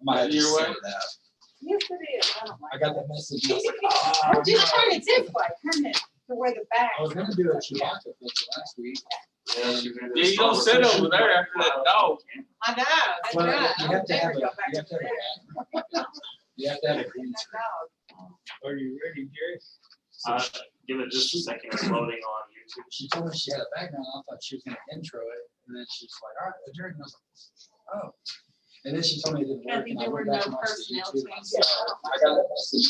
Might have to Your way? send it out. Yes, it is. I don't like I got that. the message. and I was like, oh, Or just turn it this way, turn it to where the back. I was gonna do a Chewbacca picture last week. Yeah, you don't sit over there after that dog. I know, that's Well, right. you I have would to have never a, go back you have to have there. a, you have to have a green That screen. dog. Are you ready, Jerry? Give it just a second, it's loading on YouTube. She told me she had a background. I thought she was gonna intro it, and then she's like, all right, adjourn. And I was like, oh. And then she told me it didn't work, Kathy, and I there went were back no and watched the personnel YouTube. and I changes. said, I got a message.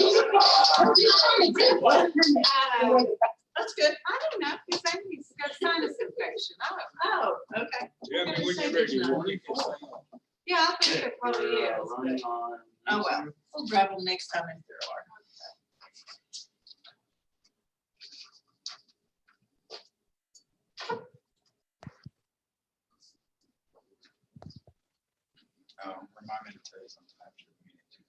What? That's good. I don't know. He's saying he's got sinus infection. Oh, okay. Yeah, I mean, when you're ready, you can say. Yeah, I think it probably is. Running on Oh, well, we'll grab them next time if there are. Remind me to tell you sometime after the meeting too.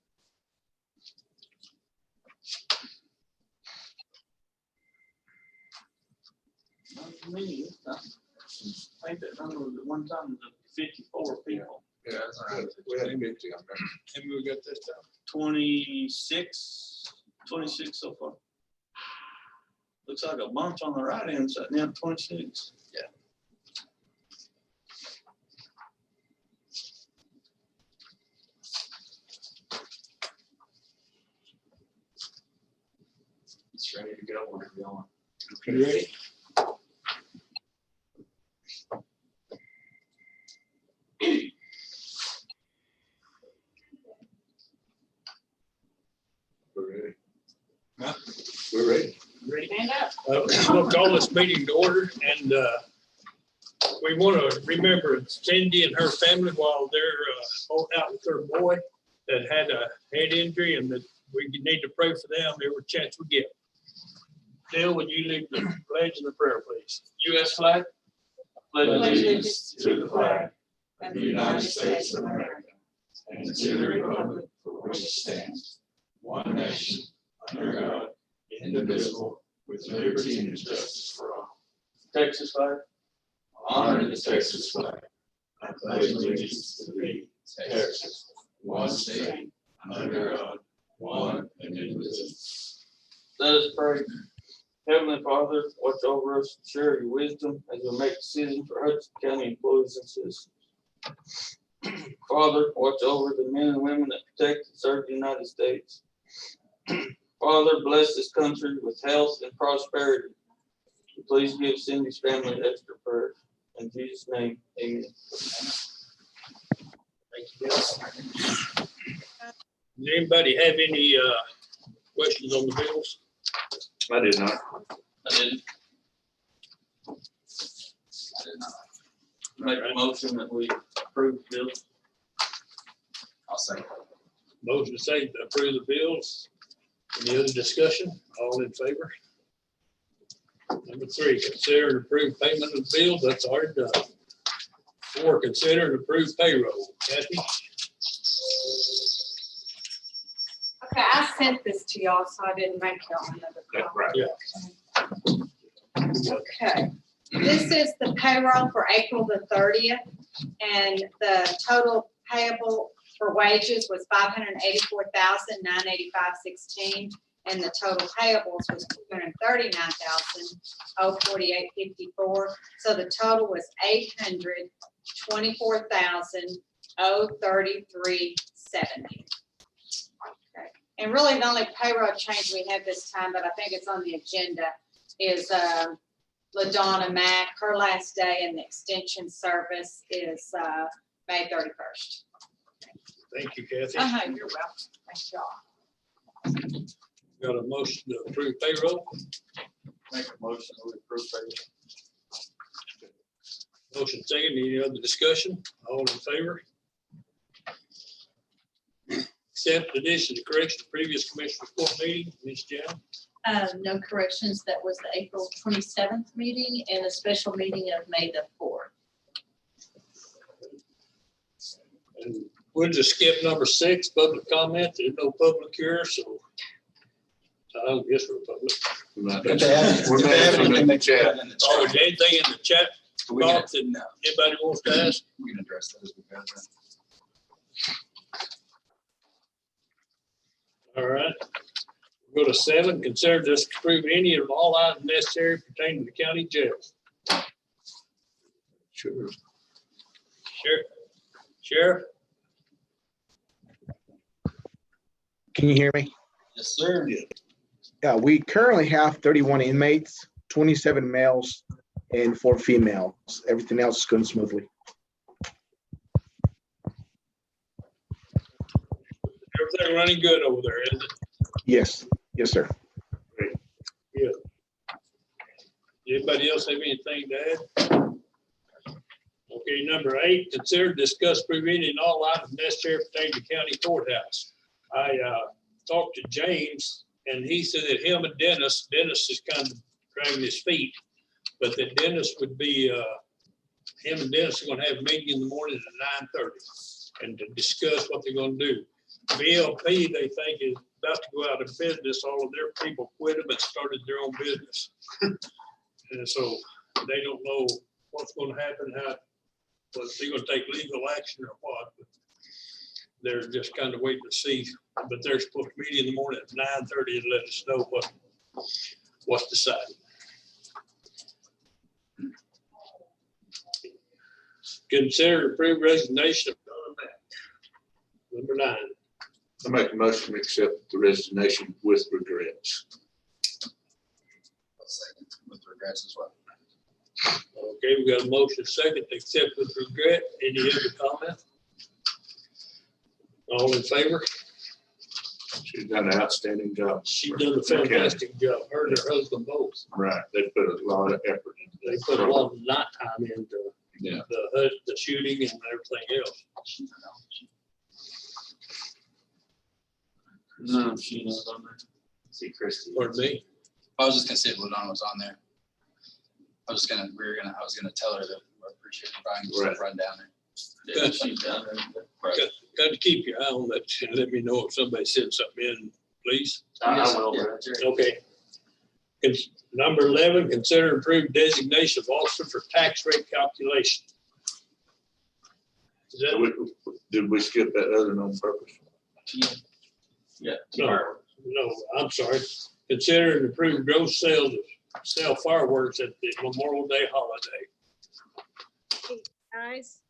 Not for me, this time. I think that number was at one time was 54 people. Yeah, that's all right. We had 50 on there. And we got this time. 26 so far. Looks like a bunch on the right hand side, now 26. It's ready to go, we're going. You ready? We're ready. Huh? We're ready. Ready? Stand up. We'll call this meeting to order, and we want to remember Cindy and her family while they're out with their boy that had a head injury, and that we need to pray for them every chance we get. Dale, would you lead the pledge and the prayer, please? US flag. Pledge allegiance to the flag of the United States of America, And to the republic for which it stands, one nation, under God, indivisible, with liberty and justice for all. Texas flag. Honor the Texas flag. I pledge allegiance to thee, Texas, one state, under God, one and indivisible. Let us pray. Heavenly Father, watch over us, share your wisdom as we make decisions for Hudson County employees and citizens. Father, watch over the men and women that protect and serve the United States. Father, bless this country with health and prosperity. Please give Cindy's family extra prayers. In Jesus' name, amen. Thank you, Dale. Does anybody have any questions on the bills? I did not. I didn't. Make a motion that we approve the bill. I'll say. Motion to say to approve the bills. Any other discussion? All in favor? Number 3, consider and approve payment of bills. That's already done. 4, consider and approve payroll. Kathy? Okay, I sent this to y'all, so I didn't make y'all another copy. Yeah. Okay, this is the payroll for April the 30th, and the total payable for wages was $584,985.16, and the total payables was $239,048.54. So the total was $824,033.70. Okay, and really the only payroll change we have this time, but I think it's on the agenda, is LaDonna Mack. Her last day in the extension service is May 31st. Thank you, Kathy. You're welcome. Thank y'all. Got a motion to approve payroll. Make a motion that we approve payroll. Motion second. Any other discussion? All in favor? Accept addition to correction to previous commissioner court meeting. Ms. Jones? No corrections. That was the April 27th meeting and a special meeting of May the 4th. And we'll just skip number 6, public comment. There's no public here, so I don't guess we're public. If they have, if they have anything, they can put it in the Oh, is chat. there anything in the chat We can, box that no, anybody wants to ask? we can address those. We got that. go to 7, consider to approve any of all items necessary pertaining to the county jail. Sure. Sheriff? Can you hear me? Yes, sir. Yeah, we currently have 31 inmates, 27 males and 4 females. Everything else is going smoothly. Everything running good over there, isn't it? Yes, yes, sir. Anybody else have anything to add? Okay, number 8, consider, discuss, approve any and all items necessary pertaining to county courthouse. I talked to James, and he said that him and Dennis is kind of dragging his feet, but that Dennis would be, him and Dennis are gonna have a meeting in the morning at 9:30 and to discuss what they're gonna do. BLP, they think, is about to go out of business. All of their people quit them and started their own business. And so they don't know what's gonna happen, how, whether they're gonna take legal action or what. But they're just kind of waiting to see, but they're supposed to meet in the morning at 9:30 and let us know what's decided. Consider approved resignation of Donna Mack. Number 9. I make a motion to accept the resignation with regrets. I'll second with regrets as well. Okay, we got a motion second to accept with regret. Any other comment? All in favor? She's done an outstanding job. She done a fantastic job. Her and her husband both. Right, they put a lot of effort into They that. put a lot of night time into Yeah. the shooting and everything else. No, she knows on there. See Christie. Pardon me? I was just gonna say if Ladon was on there. I was gonna tell her that I appreciate her buying Right. stuff run down there. Yeah, she's down there. Right. Got to keep your eye on that and let me know if somebody sent something in, please. I will. Yeah, Brett. Okay. Number 11, consider approved designation of officer for tax rate calculation. Is that, Did we skip that other on purpose? Yeah. no, I'm sorry. Consider and approve gross sales of sell fireworks at the Memorial Day holiday. Guys,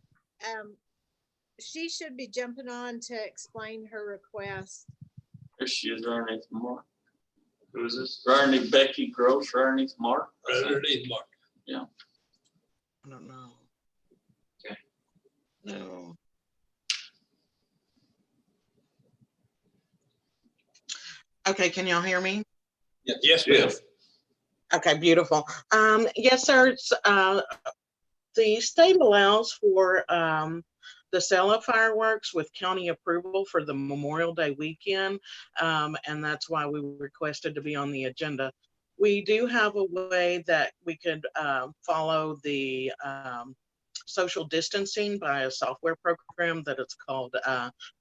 she should be jumping on to explain her request. There she is, right underneath Mark. Who is this? Right underneath Becky Gross, right underneath Mark. Right underneath Mark. I don't know. Okay. No. Okay, can y'all hear me? Yes, ma'am. Yes. Okay, beautiful. Yes, sir. The state allows for the sale of fireworks with county approval for the Memorial Day weekend, and that's why we requested to be on the agenda. We do have a way that we could follow the social distancing by a software program that it's called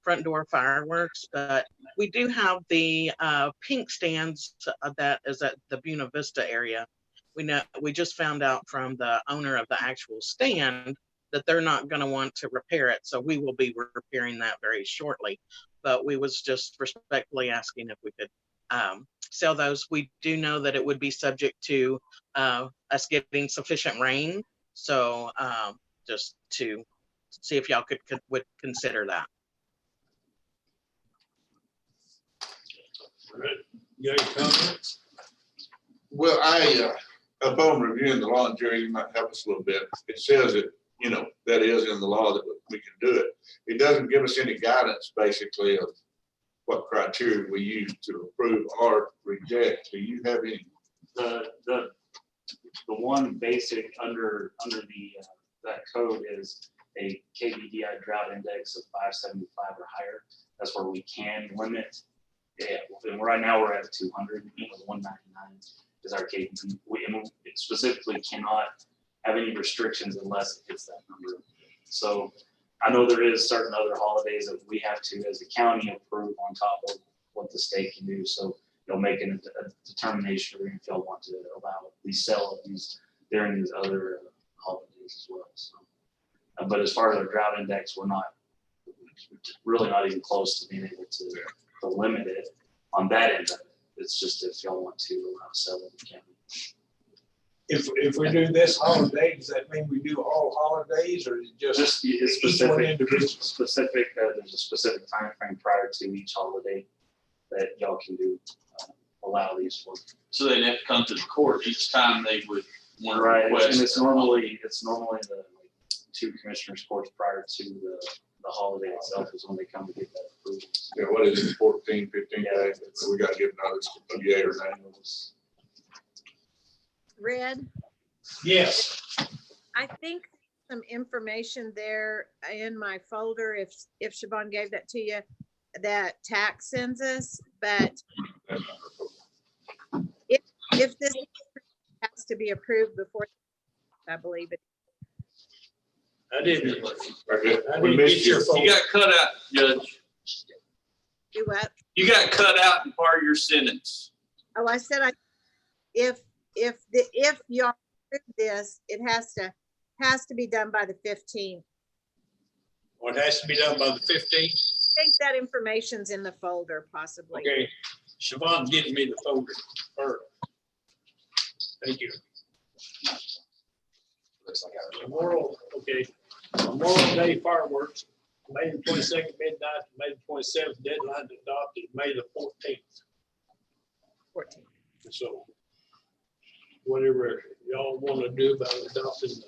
Front Door Fireworks. But we do have the pink stands that is at the Buena Vista area. We just found out from the owner of the actual stand that they're not going to want to repair it. So we will be repairing that very shortly. But we was just respectfully asking if we could sell those. We do know that it would be subject to us getting sufficient rain. So just to see if y'all would consider that. All right. You got any comments? Well, upon reviewing the law, and Jerry, you might help us a little bit. It says that, that is in the law that we can do it. It doesn't give us any guidance, basically, of what criteria we use to approve or reject. Do you have any? The one basic under the that code is a KBDI drought index of 575 or higher. That's where we can limit. Yeah, and right now we're at 200. 199 is our KBD. We specifically cannot have any restrictions unless it hits that number. So I know there is certain other holidays that we have to, as a county, approve on top of what the state can do. So making a determination if y'all want to allow the sale of these during these other holidays as well. So, but as far as our drought index, we're really not even close to being able to limit it on that end of it. It's just if y'all want to allow sale in the county. If we do this holiday, does that mean we do all holidays or is it just It's each one individual? specific, there's a specific time frame prior to each holiday that y'all can do, allow these for. So they'd have to come to the court each time they would want to Right, request. and it's normally the like, 2 commissioners courts prior to the holiday itself is when they come to get that approval. Yeah, what is it, 14, 15 Yeah. days? So we gotta give notice, yea or nay. Red, Yes, I think some information there in my folder, if Siobhan gave that to you, that tax census, but if this has to be approved before, I believe it. I didn't. Okay, I we didn't missed get your you. phone. You got cut out, Judge. Do what? You got cut out in part of your sentence. Oh, I said if y'all approve this, it has to be done by the 15th. What has to be done by the 15th? I think that information's in the folder possibly. Okay, Siobhan's getting me the folder. Or, thank you. Looks like I Memorial, okay. Memorial Day fireworks, May the 22nd midnight, May the 27th deadline to adopt is May the 14th. 14th. So whatever y'all want to do about adopting the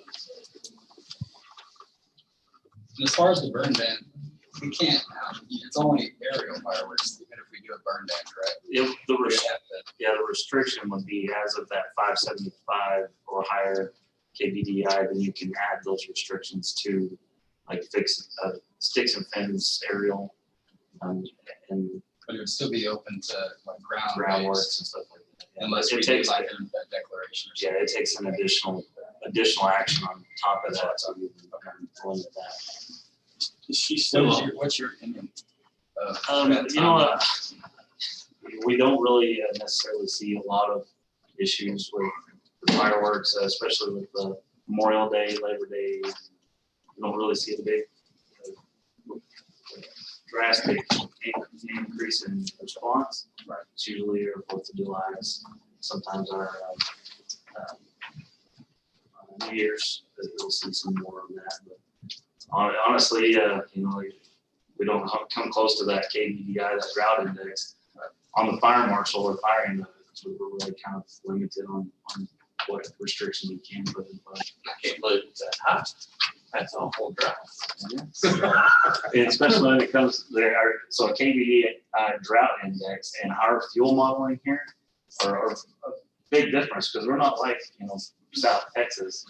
And as far as the burn ban, we can't, it's only aerial fireworks, even if we do a burn ban, correct? If We have to- the restriction would be as of that 575 or higher KBDI, then you can add those restrictions to like sticks and fins, aerial, and But it would still be open to like groundworks groundworks and stuff like that. unless we It do takes, like a declaration. yeah, it takes some additional action on top of that to even limit that. She's What's your opinion? of that You know timeline? what? We don't really necessarily see a lot of issues with fireworks, especially with the Memorial Day, Labor Day. We don't really see a big drastic increase in response. Right. It's usually our 4th of July, sometimes our New Year's, we'll see some more on that. But honestly, we don't come close to that KBDI, that drought index. On the fire marshal or fire index, we're really kind of limited on what restrictions we can put in place. I can't believe it's that high. That's a whole drought. Especially when it comes there, so a KBDI drought index and our fuel modeling here are a big difference because we're not like, South Texas,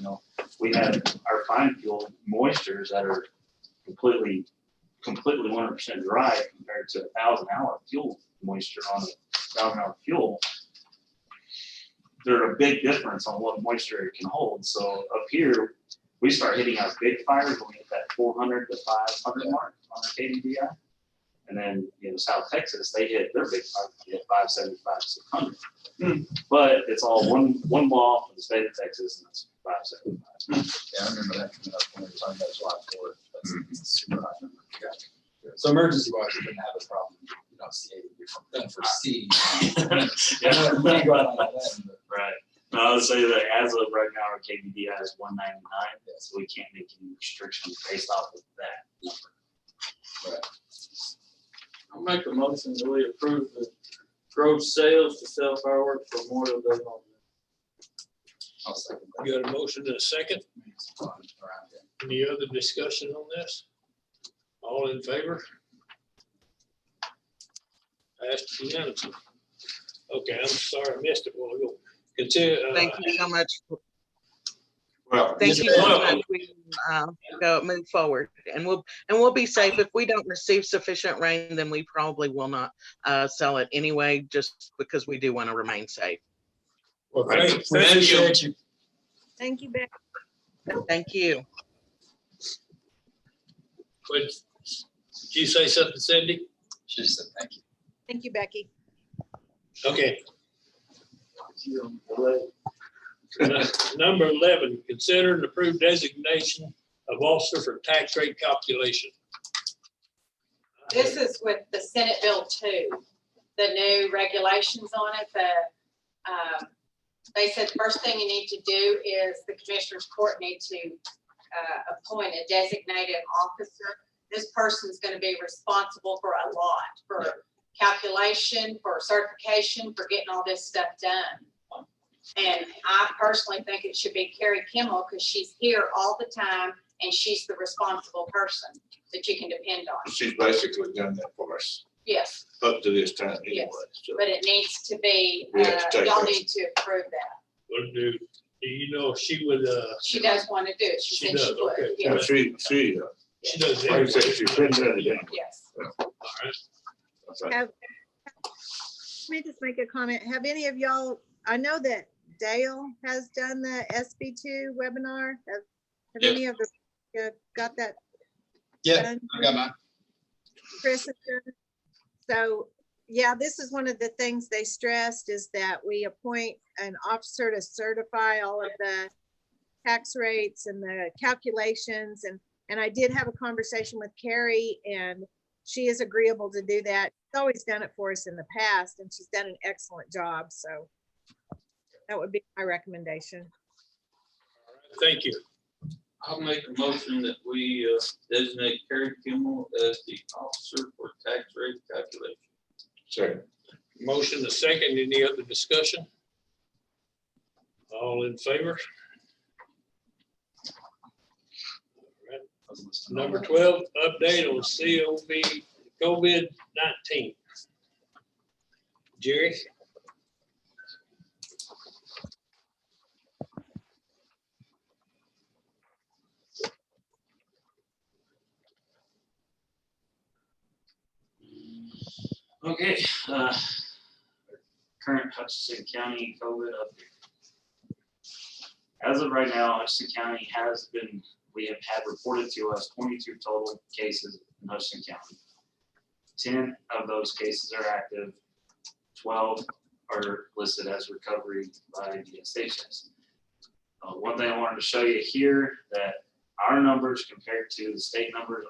we have our fine fuel moistures that are completely 100% dry compared to 1,000-hour fuel moisture on a 1,000-hour fuel. There's a big difference on what moisture it can hold. So up here, we start hitting our big fires when we hit that 400 to 500 mark on our KBDI. And then, South Texas, they hit their big fire, they hit 575, 600. But it's all one law for the state of Texas, and that's 575. Yeah, I remember that coming up when we were talking about July 4th. That's a super high number. Yeah. So emergency wise, we didn't have a problem. You don't see it unforeseen. Yeah. You can't go out on that end, but Right. No, I would say that as of right now, our KBDI is 199, so we can't make any restrictions based off of that number. I'll make a motion that we approve the gross sales to sell fireworks for Memorial Day only. I'll second that. You got a motion and a second? It's fun around here. Any other discussion on this? All in favor? Passed unanimously. Okay, I'm sorry I missed it a while ago. Consider, Thank you so much. Well, Thank you so much. We go move forward, and we'll be safe. If we don't receive sufficient rain, then we probably will not sell it anyway, just because we do want to remain safe. well, Right. thank We you. appreciate you. Thank you, Becky. Thank you. Did you say something, Cindy? She just said thank you. Thank you, Becky. Okay. Number 11, consider and approve designation of officer for tax rate calculation. This is with the Senate Bill 2. the new regulations on it. They said the first thing you need to do is the commissioners court need to appoint a designated officer. This person's going to be responsible for a lot, for calculation, for certification, for getting all this stuff done. And I personally think it should be Carrie Kimmel because she's here all the time and she's the responsible person that you can depend on. She's basically done that for us Yes, up to this time anyway. Yes. So but it needs to be, We have to take y'all that. need to approve that. What do you know if she would, She does want to do it. She She said she does, would. okay. yeah, Yes, she does like I said, that? she's been doing it. yes. All right. Let me just make a comment. Have any of y'all, I know that Dale has done the SB2 webinar. Have Yes. any of the, got that Yeah, done? I got mine. Chris has done it? So, yeah, this is one of the things they stressed is that we appoint an officer to certify all of the tax rates and the calculations. And I did have a conversation with Carrie and she is agreeable to do that. She's always done it for us in the past and she's done an excellent job. So that would be my recommendation. Thank you. I'll make a motion that we designate Carrie Kimmel as the officer for tax rate calculation. Sure. Motion to second. Any other discussion? All in favor? Number 12, update on COVID-19. Jerry? Okay, current Hutchinson County COVID update. As of right now, Hutchinson County we have had reported to us 22 total cases in Hutchinson County. 10 of those cases are active, 12 are listed as recovery by DSHS. One thing I wanted to show you here that our numbers compared to the state numbers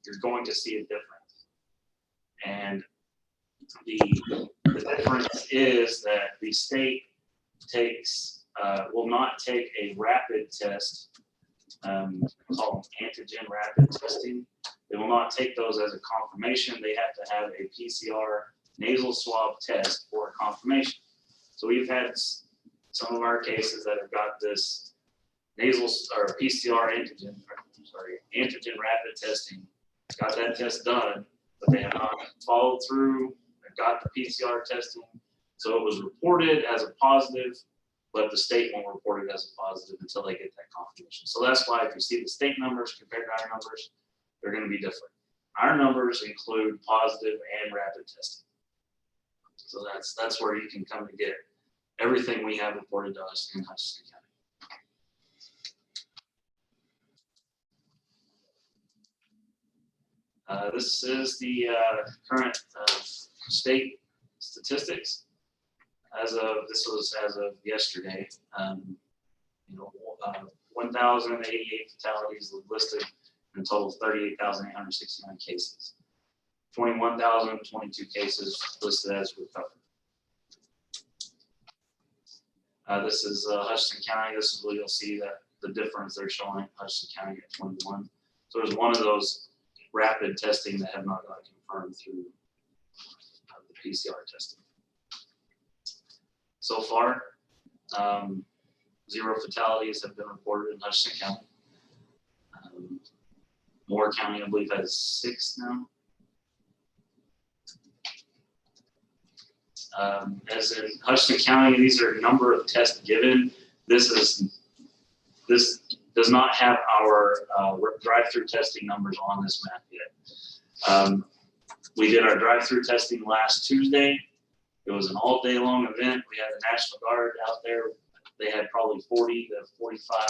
you're going to see a difference. And the difference is that the state will not take a rapid test, called antigen rapid testing. They will not take those as a confirmation. They have to have a PCR nasal swab test for a confirmation. So we've had some of our cases that have got this antigen rapid testing, got that test done, but they have not followed through, got the PCR testing. So it was reported as a positive, but the state won't report it as a positive until they get that confirmation. So that's why if you see the state numbers compared to our numbers, they're going to be different. Our numbers include positive and rapid testing. So that's where you can come to get everything we have reported to us in Hutchinson County. This is the current state statistics. This was as of yesterday. 1,088 fatalities listed in total 38,869 cases. 21,022 cases listed as recovered. This is Hutchinson County. This is where you'll see that the difference they're showing Hutchinson County at 21. So there's one of those rapid testing that have not got confirmed through the PCR testing. So far, 0 fatalities have been reported in Hutchinson County. Moore County, I believe, has 6 now. As in Hutchinson County, these are number of tests given. This does not have our drive-through testing numbers on this map yet. We did our drive-through testing last Tuesday. It was an all-day long event. We had the National Guard out there. They had probably 40 to 45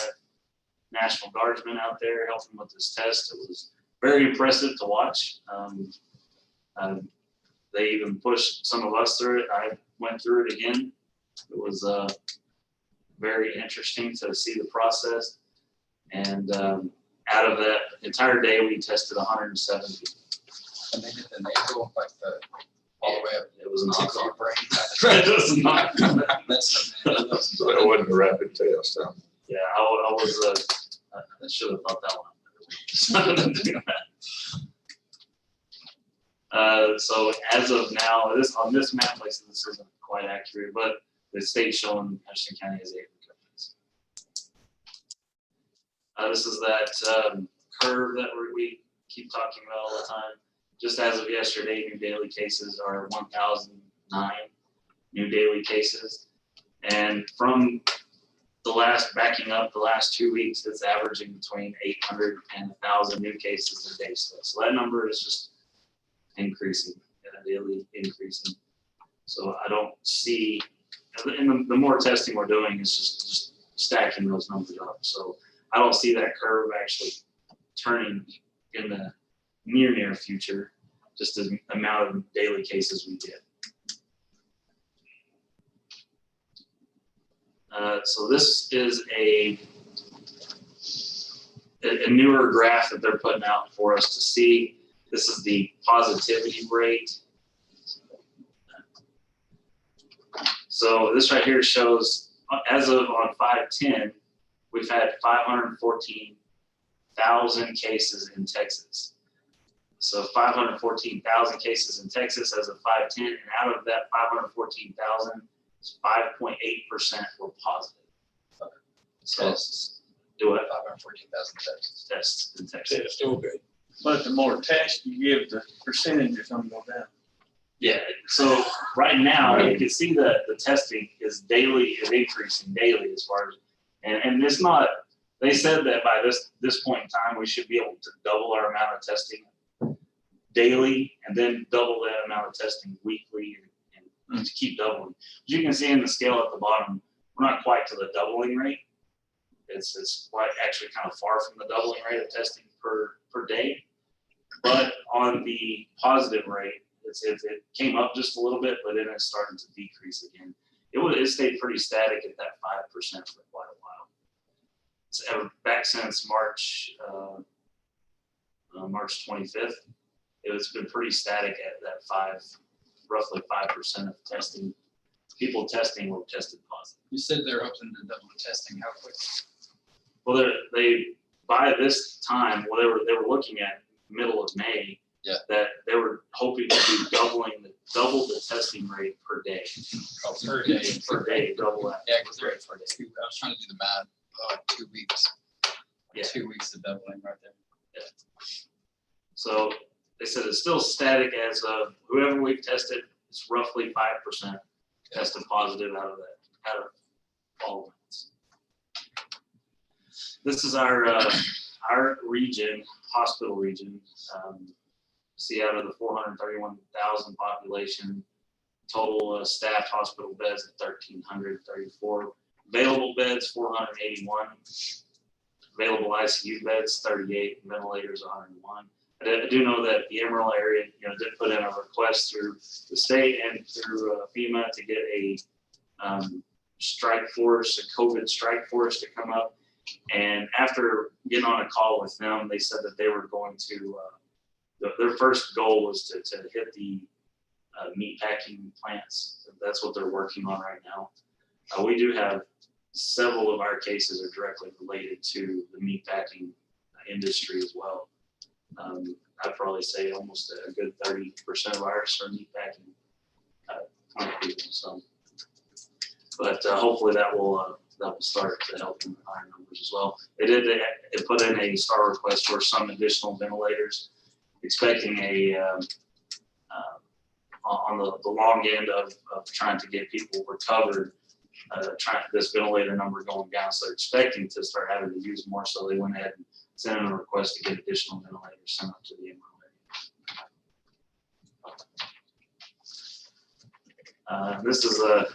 National Guardsmen out there helping with this test. It was very impressive to watch. They even pushed some of us through it. I went through it again. It was very interesting to see the process. And out of that entire day, we tested 107 people. And they did the nasal, like the, all the way up. It was an Tickle awesome. your brain. It was not. So that wasn't a rapid test, huh? Yeah, I was, I should have thought that one. So as of now, on this map, like, this isn't quite accurate, but the state's showing Hutchinson County as 8 recoveries. This is that curve that we keep talking about all the time. Just as of yesterday, new daily cases are 1,009 new daily cases. And from backing up the last 2 weeks, it's averaging between 800 and 1,000 new cases a day still. So that number is just increasing, daily increasing. So I don't see, and the more testing we're doing is just stacking those numbers up. So I don't see that curve actually turning in the near future, just the amount of daily cases we get. So this is a newer graph that they're putting out for us to see. This is the positivity rate. So this right here shows, as of on 5/10, we've had 514,000 cases in Texas. So 514,000 cases in Texas as of 5/10, and out of that 514,000, 5.8% were positive. So Tests. do it. 514,000 tests. Tests in Texas. It's still good. But the more tests you give, the percentage is gonna go down. Yeah, so right now, you can see that the testing is increasing daily as far as, and it's not, they said that by this point in time, we should be able to double our amount of testing daily and then double that amount of testing weekly and to keep doubling. As you can see in the scale at the bottom, we're not quite to the doubling rate. It's quite actually kind of far from the doubling rate of testing per day. But on the positive rate, it came up just a little bit, but then it's starting to decrease again. It stayed pretty static at that 5% for quite a while. So back since March 25th, it's been pretty static at that roughly 5% of testing. People testing were tested positive. You said they're hoping to double testing. How quick? Well, they by this time, well, they were looking at middle of May. Yeah. That they were hoping to do double the testing rate per day. Oh, per day. Per day, double that. Yeah, because they're at 2. I was trying to do the math. 2 weeks. Yeah. 2 weeks of doubling right there. Yeah. So they said it's still static as of whoever we've tested. It's roughly 5% tested positive out of all of it. This is our region, hospital region. See, out of the 431,000 population, total staffed hospital beds at 1,334. Available beds, 481. Available ICU beds, 38. Ventilators, 101. I do know that the Emerald area, did put in a request through the state and through FEMA to get a strike force, a COVID strike force to come up. And after getting on a call with them, they said that they were going to, their first goal was to hit the meat packing plants. That's what they're working on right now. We do have several of our cases are directly related to the meat packing industry as well. I'd probably say almost a good 30% of ours are meat packing plant people. So, but hopefully that will start to help in the higher numbers as well. They put in a star request for some additional ventilators, expecting on the long end of trying to get people recovered, trying this ventilator number going down. So they're expecting to start having to use more. So they went ahead and sent in a request to get additional ventilators sent up to the area. This is a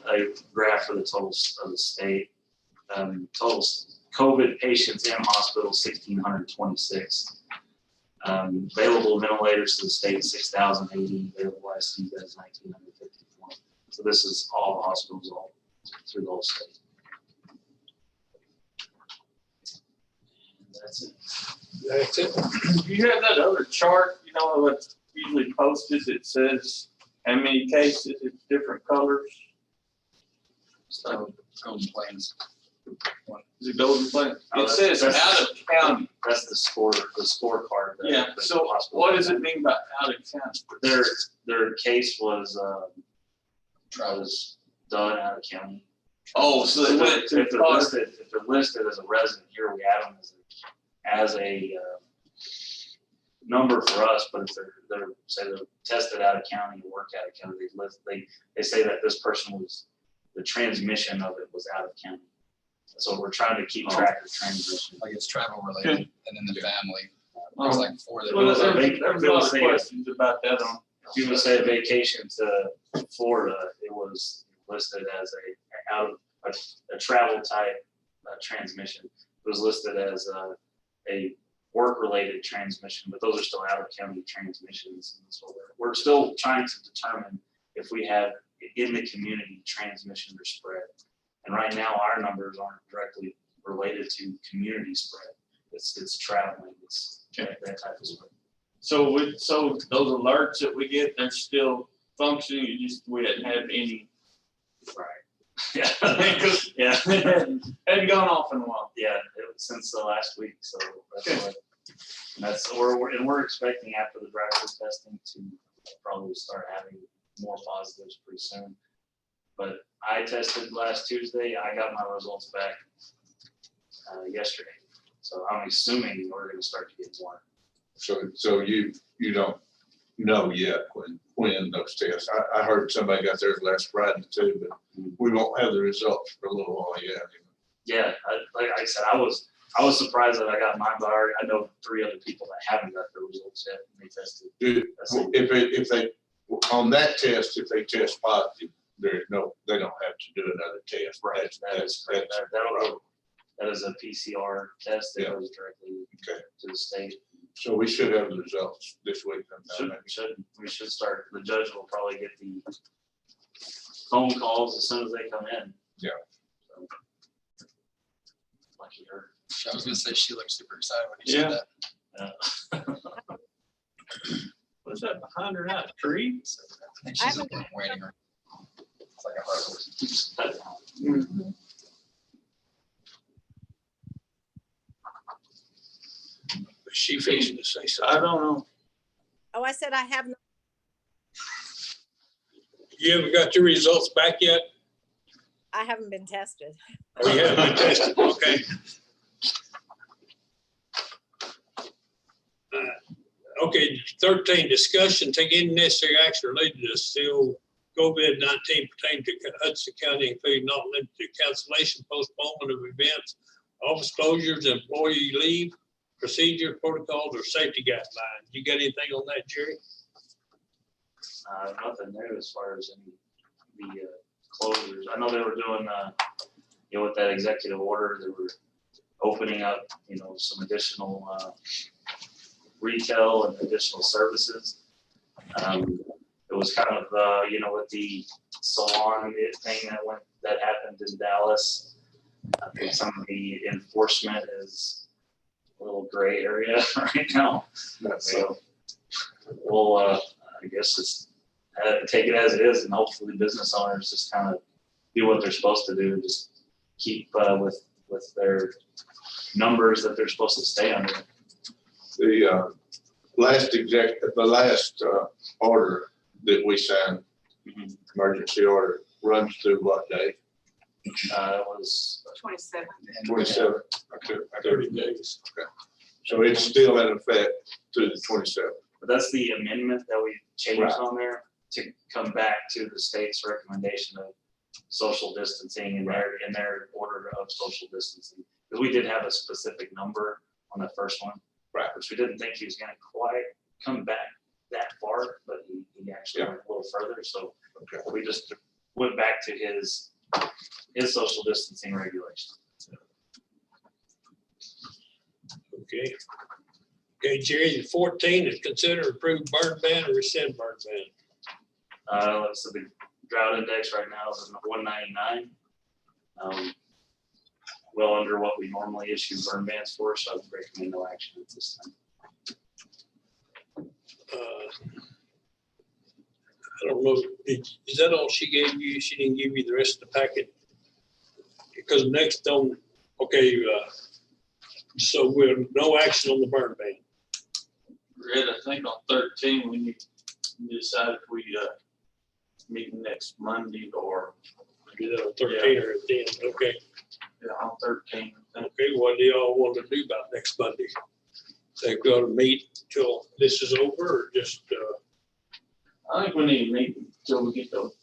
graph for the totals of the state. Total COVID patients in hospital, 1,626. Available ventilators to the state, 6,080. Available ICU beds, 1,954. So this is all hospitals all through the whole state. And that's it. That's it. You have that other chart, what's usually posted, it says How many cases, it's different colors? So golden plains. Is it golden plate? Oh, It says out that's- of county. That's the scorecard. that Yeah, the so hospital what does had. it mean by out of county? Their case was done out of county. Oh, so they went to If they're Colorado. listed, if they're listed as a resident here, we add them as a number for us, but if they're say they're tested out of county or work out of county, they say that this person was, the transmission of it was out of county. So we're trying to keep track of transmission. Like it's travel related, and then the family. Oh. There's like 4 that. Well, was a there's a lot of questions about that on. If you would say vacation to Florida, it was listed as a travel type transmission. It was listed as a work-related transmission, but those are still out-of-county transmissions. And so we're still trying to determine if we have in the community transmission or spread. And right now, our numbers aren't directly related to community spread. It's traveling, it's that type of spread. So those alerts that we get, they're still functioning, we hadn't had any. Right. Yeah. Yeah, hadn't gone off in a while. Yeah, it was since the last week, so that's we're expecting after the driver's testing to probably start having more positives pretty soon. But I tested last Tuesday, I got my results back yesterday. So I'm assuming we're gonna start to get more. So you don't know yet when those tests. I heard somebody got theirs last Friday too, but we won't have the results for a little while yet. Yeah, like I said, I was surprised that I got mine, but I know 3 other people that haven't got their results yet, and they tested. If they, on that test, if they test positive, they don't have to do another test. Right, that is correct. That is a PCR test that goes directly Okay. to the state. So we should have the results this week. We should start, the judge will probably get the phone calls as soon as they come in. Yeah. So, lucky her. I was gonna say she looked super excited when you said that. What's that behind her out, tree? I think she's in the waiting room. It's like a hard horse. She fixing to say I something. don't know. Oh, I said I have, You haven't got your results back yet? I haven't been tested. Or you haven't been tested, okay. Okay, 13, discussion, take any necessary action related to still COVID-19 pertaining to Hudson County, including not limited to cancellation, postponement of events, office closures, employee leave, procedure, protocols, or safety guidelines. You got anything on that, Jerry? Nothing new as far as any the closures. I know they were doing, with that executive order, they were opening up, some additional retail and additional services. It was kind of, with the salon thing that happened in Dallas. I think some of the enforcement is a little gray area right now. So we'll, I guess it's take it as it is, and hopefully business owners just kind of do what they're supposed to do, just keep with their numbers that they're supposed to stay under. The last order that we signed, emergency order, runs through what day? It was 27. 27. 30 days. Okay. So it's still in effect to the 27th. But that's the amendment that we changed Right. on there to come back to the state's recommendation of social distancing in their order of social distancing. Because we did have a specific number on the first one. Right. Which we didn't think he was gonna quite come back that far, but he actually went a little further. So Okay. we just went back to his social distancing regulation. Okay. Okay, Jerry, 14 is consider approved burn ban or rescind burn ban. So the drought index right now is 199. Well under what we normally issue burn bans for, so I would recommend no action at this time. I don't know, is that all she gave you? She didn't give you the rest of the packet? Because next on, okay, so we're no action on the burn ban. Red, I think on 13, we need to decide if we meet next Monday or, You know, 13 or 10, okay. yeah, on 13. I think. Okay, what do y'all want to do about next Monday? Think we ought to meet till this is over or just, I think we need to meet until we get those,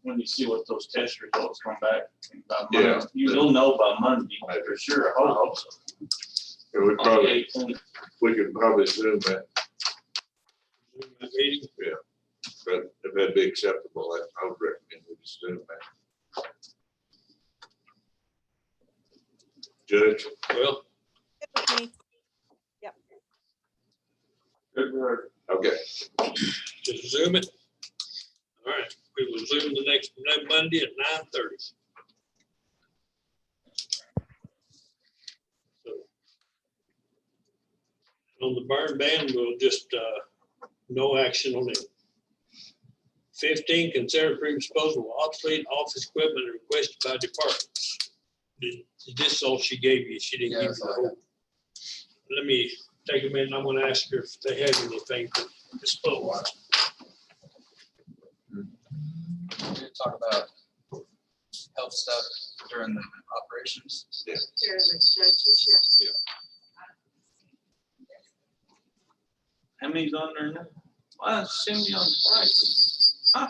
when you see what those test results come back. By Monday. Yeah. You'll know by Monday, for sure, I hope so. Yeah, we On the probably, 18th. we could probably zoom that, Zoom that meeting? but if that'd be acceptable, I would recommend we just zoom that. Judge? Well, Good with me. Good word. Okay. just zoom it. All right, we will zoom the next Monday at 9:30. So on the burn ban, we'll just, no action on it. 15, consider approving disposal of obsolete office equipment requested by departments. Is this all she gave you? She didn't Yeah, give you that's the all I whole. Let me take a minute. I'm gonna ask her if they have anything to dispose. We did talk about health stuff during the operations. How many's on there now? Well, it's 70 on the price. Huh?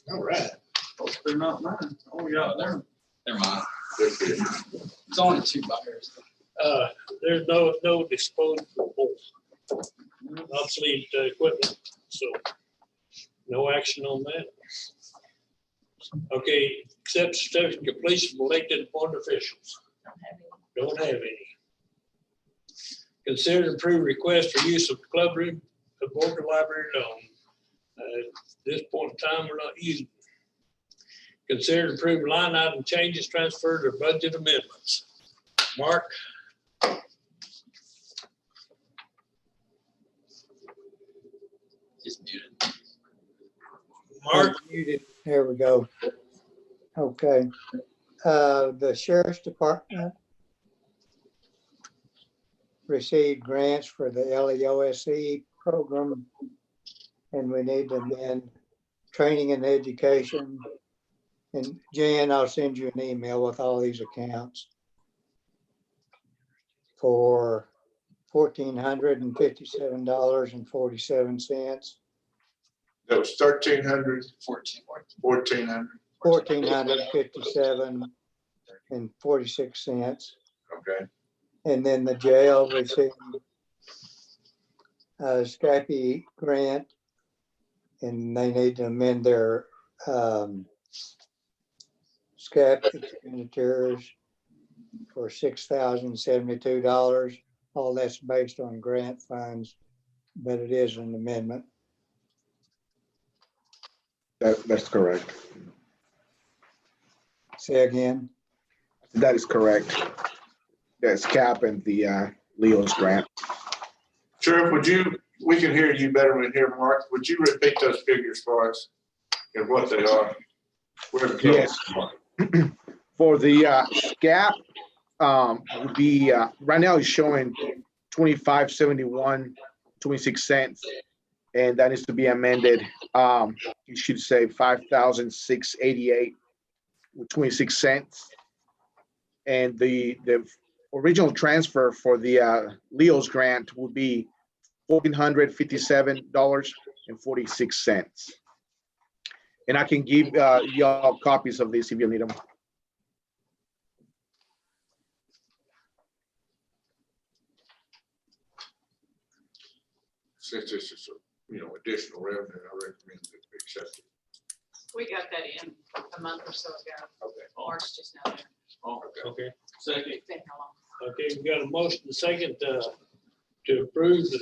All right. Hope they're not mine. Oh, yeah, they're. Never mind. Good for you. It's only 2 buyers. There's no disposable obsolete equipment, so no action on that. Okay, accept certificate of completion of elected appointed officials. Don't have any. Consider approved request for use of club room at Boulder Library Dome. At this point in time, we're not using. Consider approved line item changes, transfers, or budget amendments. Mark? He's muted. Mark? Muted. There we go. Okay. The sheriff's department received grants for the LEOSE program, and we need to amend training and education. And Jan, I'll send you an email with all these accounts for $1,457.47. That was 1,300, 14. 1,400. $1,457.46. Okay. And then the jail received a Scrappy grant, and they need to amend their SCAP expenditures for $6,072. All that's based on grant funds, but it is an amendment. That's correct. Say again. That is correct. That's cap and the Leo's grant. Sheriff, we can hear you better than hear Mark. Would you repeat those figures for us and what they are? Where the Yes. For the SCAP, would be right now it's showing 2571.26 cents, and that needs to be amended. You should say 5,688 with 26 cents. And the original transfer for the Leo's grant would be $1,457.46. And I can give y'all copies of this if you need them. Since this is, additional revenue, I recommend that we accept it. We got that in a month or so ago. Okay. March just now. There. Okay, Second. It's been how long? okay, we got a motion and second to approve the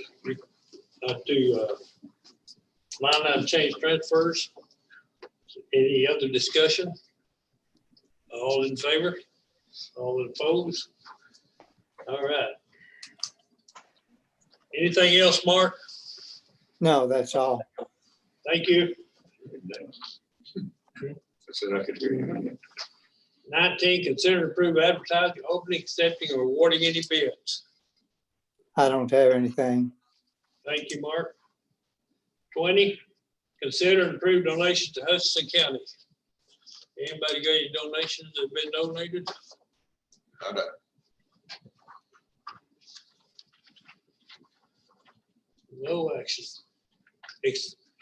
line item change transfers. Any other discussion? All in favor? All opposed? All right. Anything else, Mark? No, that's all. Thank you. I said I could hear you. 19, consider and approve advertising, opening, accepting, or awarding any bids. I don't have anything. Thank you, Mark. 20, consider and approve donations to Hudson County. Anybody got any donations that have been donated? No action.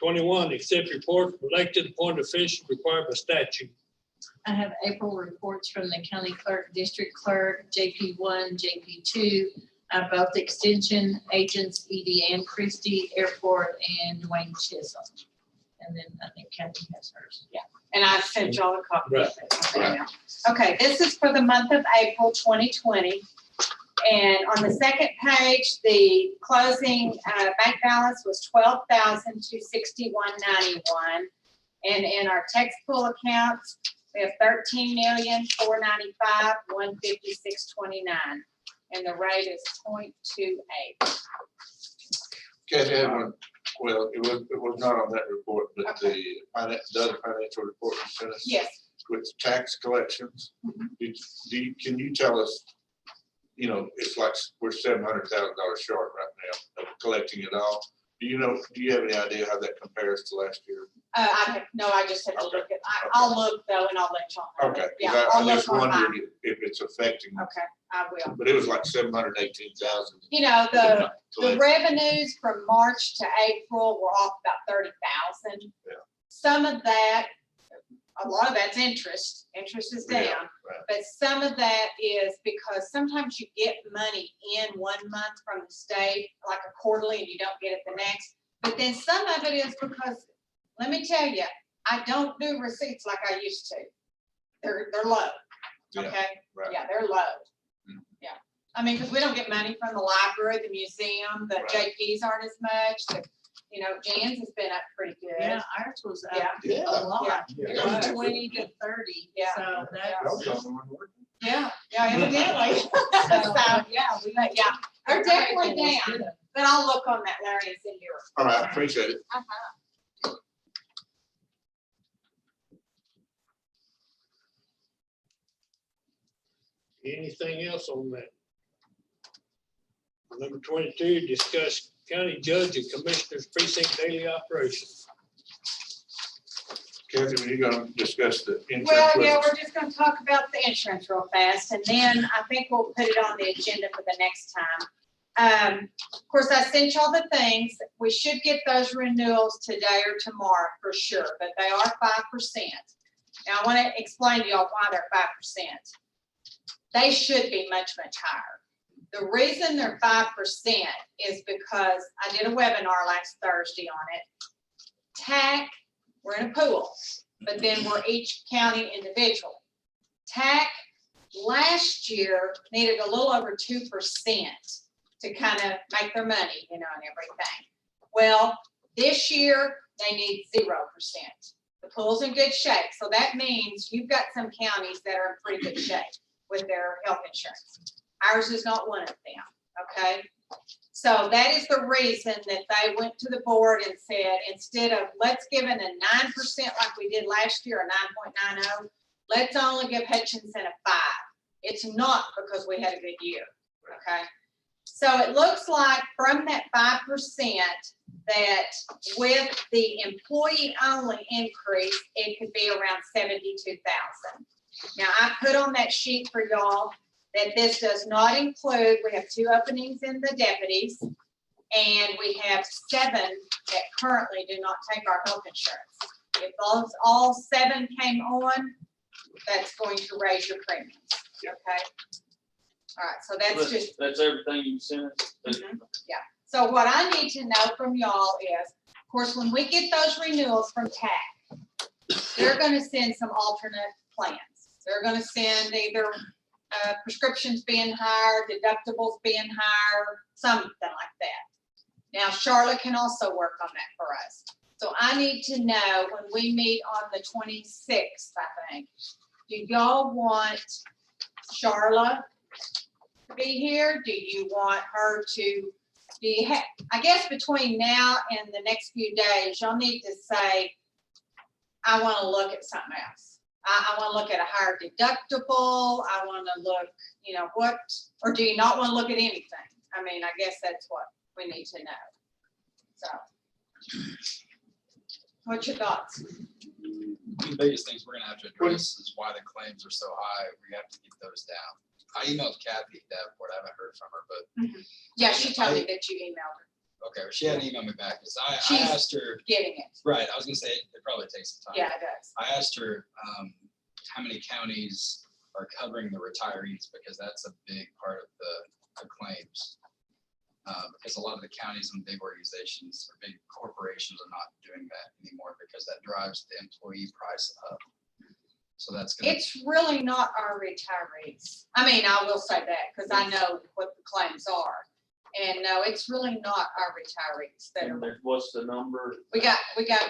21, accept reports from elected appointed officials required by statute. I have April reports from the county clerk, district clerk, JP1, JP2, both extension agents, Edie and Christie, airport, and Dwayne Chisholm. And then I think Kathy has hers. And I sent y'all a copy of Right. it. Okay, now. Okay, this is for the month of April 2020. And on the second page, the closing bank balance was $12,261.91. And in our tax pool accounts, we have $13,495,156.29. And the rate is 0.28. Kathy had one, well, it was not on that report, but the other financial report you sent us. Yes. With tax collections, can you tell us, it's like we're $700,000 short right now of collecting it all. Do you have any idea how that compares to last year? I just have to look at, I'll look though, and I'll let y'all know. Okay, Yeah, because I'll I look just online. wondered if it's affecting, Okay, I will. but it was like 718,000. The revenues from March to April were off about 30,000. Yeah. Some of that, a lot of that's interest. Interest is down. Yeah, right. But some of that is because sometimes you get money in 1 month from the state, like a quarterly, and you don't get it the next. But then some of it is because, let me tell you, I don't do receipts like I used to. They're low. Yeah, Okay? right. Yeah, they're low. Mhm. Yeah. I mean, because we don't get money from the library, the museum, the Right. JPs aren't as much. Jan's has been up pretty good. Yeah, ours was up Yeah. a lot, Yeah. from 20 to 30. Yeah. So that's, Yeah, evidently. So, yeah, but yeah, they're definitely down. But I'll look on that, Larry, and send you. All right, I appreciate it. Anything else on that? Number 22, discuss county judge and commissioners precinct daily operation. Kathy, when you gonna discuss the insurance? Well, with yeah, us? we're just gonna talk about the insurance real fast, and then I think we'll put it on the agenda for the next time. Of course, I sent y'all the things. We should get those renewals today or tomorrow for sure, but they are 5%. Now, I wanna explain to y'all why they're 5%. They should be much, much higher. The reason they're 5% is because I did a webinar last Thursday on it. TAC, we're in a pool, but then we're each county individually. TAC last year needed a little over 2% to kind of make their money, and everything. Well, this year they need 0%. The pool's in good shape, so that means you've got some counties that are in pretty good shape with their health insurance. Ours is not one of them, okay? So that is the reason that they went to the board and said, instead of let's give it a 9% like we did last year, a 9.90, let's only give Hutchinson a 5. It's not because we had a good year, okay? So it looks like from that 5% that with the employee only increase, it could be around 72,000. Now, I put on that sheet for y'all that this does not include, we have 2 openings in the deputies, and we have 7 that currently do not take our health insurance. If those all 7 came on, that's going to raise your premiums, okay? All right, so that's just, That's everything you sent us. Mhm. so what I need to know from y'all is, of course, when we get those renewals from TAC, they're gonna send some alternate plans. They're gonna send either prescriptions being higher, deductibles being higher, something like that. Now, Charlotte can also work on that for us. So I need to know when we meet on the 26th, I think, do y'all want Charlotte to be here? Do you want her to, I guess between now and the next few days, y'all need to say, I want to look at something else. I want to look at a higher deductible. I want to look, what, or do you not want to look at anything? I mean, I guess that's what we need to know. So, what's your thoughts? The biggest things we're gonna have to address is why the claims are so high. We have to keep those down. I emailed Kathy Davenport. I haven't heard from her, but Yeah, she told me that you emailed her. okay, she hadn't emailed me back because I She's asked her. Getting it. Right, I was gonna say it probably takes some time. Yeah, it does. I asked her how many counties are covering the retirees because that's a big part of the claims. Because a lot of the counties and big organizations or big corporations are not doing that anymore because that drives the employee price up. So that's gonna. It's really not our retirees. I mean, I will say that because I know what the claims are. And no, it's really not our retirees that And are, then what's the number? we got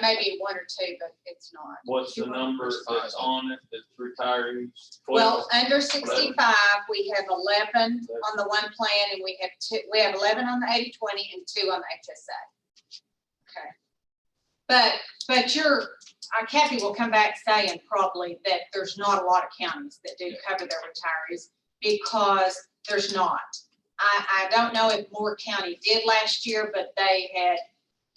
maybe 1 or 2, but it's not. What's the number that's on it, that's retirees? Well, 12? under 65, we have 11 on the one plan and we have 11 on the 80/20 and 2 on the HSA. Okay. But Kathy will come back saying probably that there's not a lot of counties that do cover their retirees because there's not. I don't know if Moore County did last year, but they had,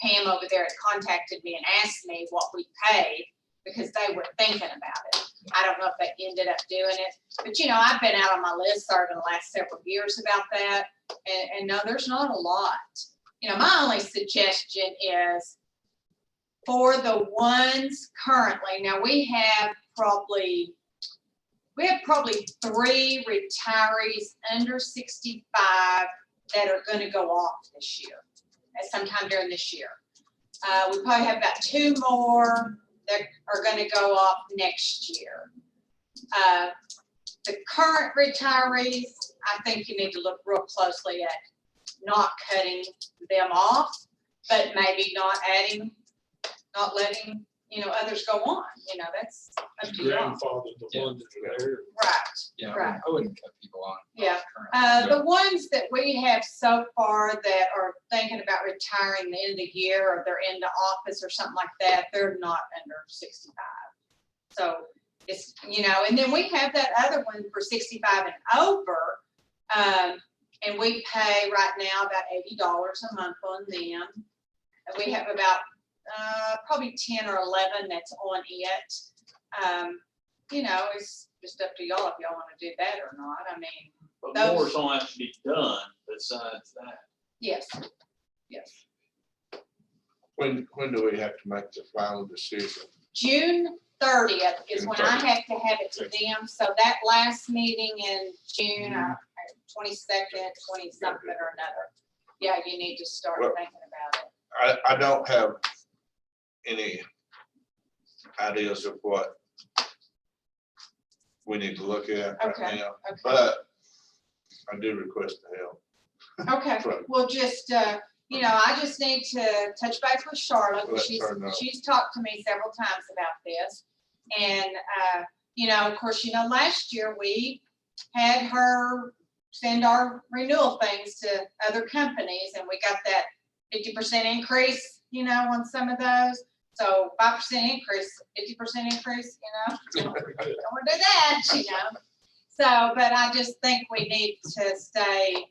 Pam over there had contacted me and asked me what we paid because they were thinking about it. I don't know if they ended up doing it, but I've been out on my listserv in the last several years about that. And no, there's not a lot. My only suggestion is for the ones currently, now we have probably 3 retirees under 65 that are going to go off this year, at sometime during this year. We probably have about 2 more that are going to go off next year. The current retirees, I think you need to look real closely at not cutting them off, but maybe not letting others go on. That's up to y'all. Grandfather, the one that's there. Right. Yeah, Right. I wouldn't cut people on. Yeah. currently. The ones that we have so far that are thinking about retiring the end of the year or they're into office or something like that, they're not under 65. So it's, and then we have that other one for 65 and over. And we pay right now about $80 a month on them. And we have about probably 10 or 11 that's on it. It's just up to y'all if y'all want to do that or not. I mean, But those- more's gonna have to be done besides that. yes. When do we have to make the final decision? June 30th is when I have to have it to them. So that last meeting in June, 22nd, 20 something or another. Yeah, you need to start Well, thinking about it. I don't have any ideas of what we need to look at Okay, right now, okay. but I do request the help. Okay, Right. well, just, I just need to touch base with Charlotte. Let She's, her know. she's talked to me several times about this. And, of course, last year we had her send our renewal things to other companies and we got that 50% increase, on some of those. So 5% increase, 50% increase, don't want to do that, So, but I just think we need to stay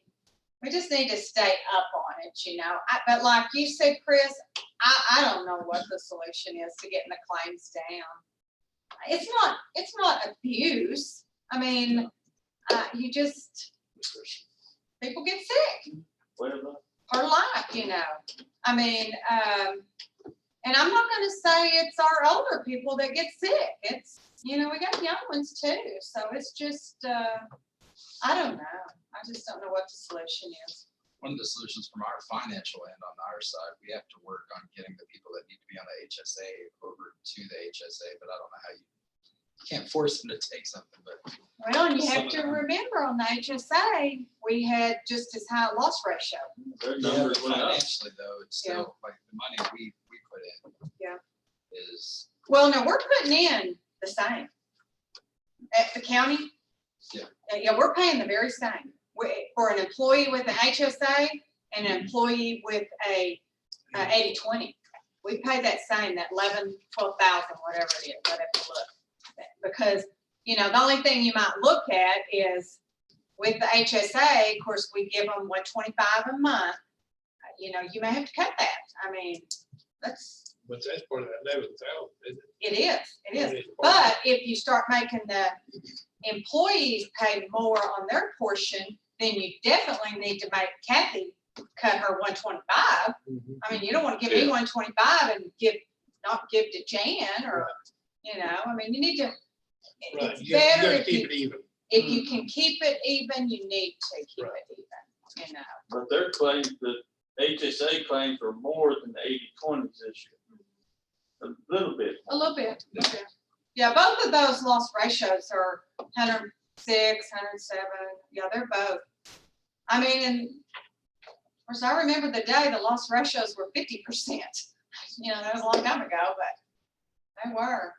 up on it, but like you said, Chris, I don't know what the solution is to getting the claims down. it's not abuse. I mean, you just, people get sick Whatever. for life, you know. I mean, and I'm not gonna say it's our older people that get sick. It's, you know, we got young ones too. So it's just, I don't know. I just don't know what the solution is. One of the solutions from our financial end on our side, we have to work on getting the people that need to be on the HSA over to the HSA, but I don't know how you can't force them to take something, but Well, and you have Some to of them. remember on the HSA, we had just as high a loss ratio. Their yeah, numbers but went up. financially though, it's still like the money we put in. Yeah. Is, Well, no, we're putting in the same. At the county? Yeah. Yeah, we're paying the very same. For an employee with an HSA and an employee with a 80/20. We pay that same, that 11, 12,000, whatever it is, whatever you look. Because, you know, the only thing you might look at is with the HSA, of course, we give them $125 a month. You know, you may have to cut that. I mean, that's, But that's part of that 11,000, isn't it? it is, it is. It is part of But if you start making the employees pay more on their portion, then you definitely need to make Kathy cut her 125. it. Mhm. I mean, you don't want to give me 125 and not give to Jan or, you know, I mean, you need to, Right, it's you better gotta if keep you, it even. if you can keep it even, you need to keep Right. it even, you know. But their claims, the HSA claims are more than the 80/20s this year. A little bit. A little bit. Yeah, both of those loss ratios are 106, 107. Yeah, they're both. I mean, and of course, I remember the day the loss ratios were 50%. You know, that was a long time ago, but they were.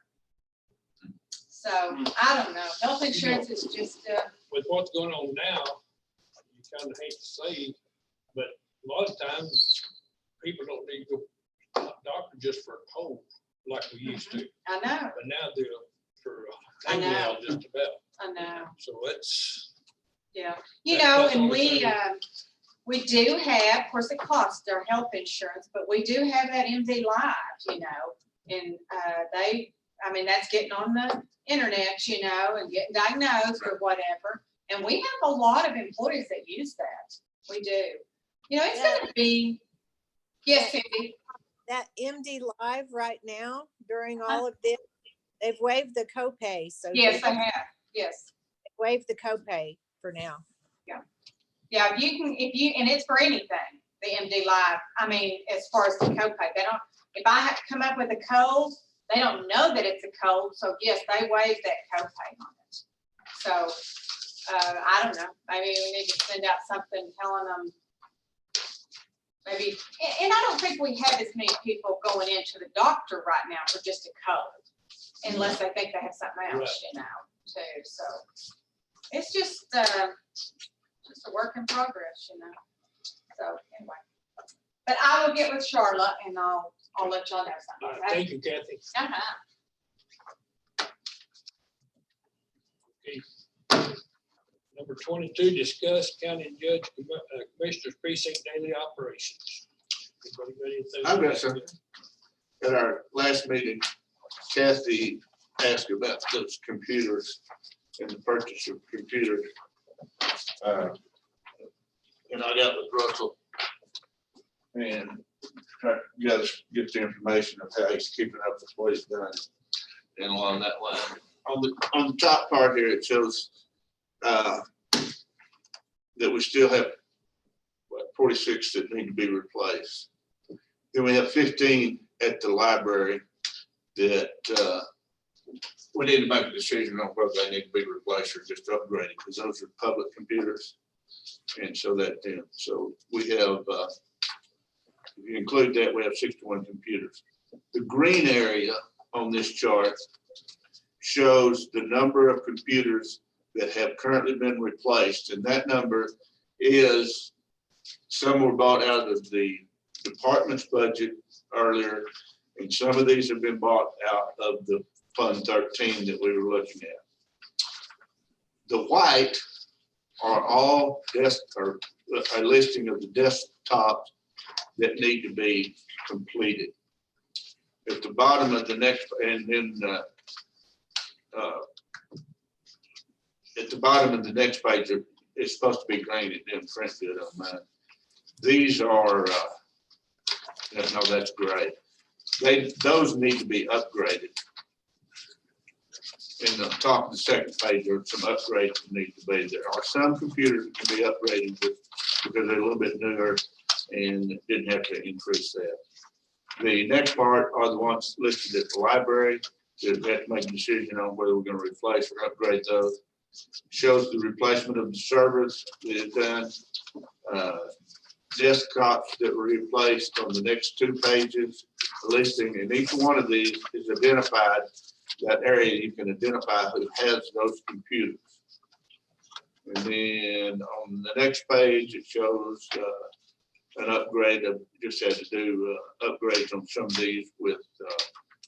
So I don't know. Health insurance is just, With what's going on now, you kind of hate to say, but a lot of times people don't need to go to the doctor just for a cold like we used to. I know, But now they're for I a know. hangout just about. I know. So it's, Yeah, you That- know, that's and all I'm we do have, of course, it costs their health insurance, but we do have that MD Live, you know, and I mean, that's getting on the internet, you know, and getting diagnosed or whatever. And we have a lot of employees that use that. We do. You know, it's gonna be, yes, Cindy. That MD Live right now, during all of this, they've waived the copay, so. Yes, I have. Yes. Waived the copay for now. Yeah, if you, and it's for anything, the MD Live. I mean, as far as the copay, they don't, if I have to come up with a cold, they don't know that it's a cold. So yes, they waive that copay on it. So, I don't know, maybe we need to send out something telling them, maybe, and I don't think we have as many people going into the doctor right now for just a cold, unless they think they have something else, you know, too. So it's just a work in progress, you know. So anyway, but I will get with Charlotte and I'll let y'all know all something. right, Okay? thank you, Kathy. Okay. Number 22, discuss county judge commissioners precinct daily operations. Anybody got anything? I've got something. At our last meeting, Kathy asked about those computers and the purchase of computers. And I got with Russell and tried to get the information of how he's keeping up with what he's done and along that line. On the top part here, it shows that we still have 46 that need to be replaced. Then we have 15 at the library that we need to make a decision on whether they need to be replaced or just upgraded, because those are public computers. And so so we have, if you include that, we have 61 computers. The green area on this chart shows the number of computers that have currently been replaced. And that number is, some were bought out of the department's budget earlier, and some of these have been bought out of the Fund 13 that we were looking at. The white are all a listing of the desktops that need to be completed. At the bottom of the next, and then at the bottom of the next page, it's supposed to be green, it didn't print good on mine. These are, no, that's gray. Those need to be upgraded. In the top of the second page, there are some upgrades that need to be. There are some computers that can be upgraded because they're a little bit newer and didn't have to increase that. The next part are the ones listed at the library. We have to make a decision on whether we're going to replace or upgrade those. Shows the replacement of the servers we have done. Desktops that were replaced on the next 2 pages, listing, and each one of these is identified. That area you can identify who has those computers. And then on the next page, it shows an upgrade of, just had to do upgrades on some of these with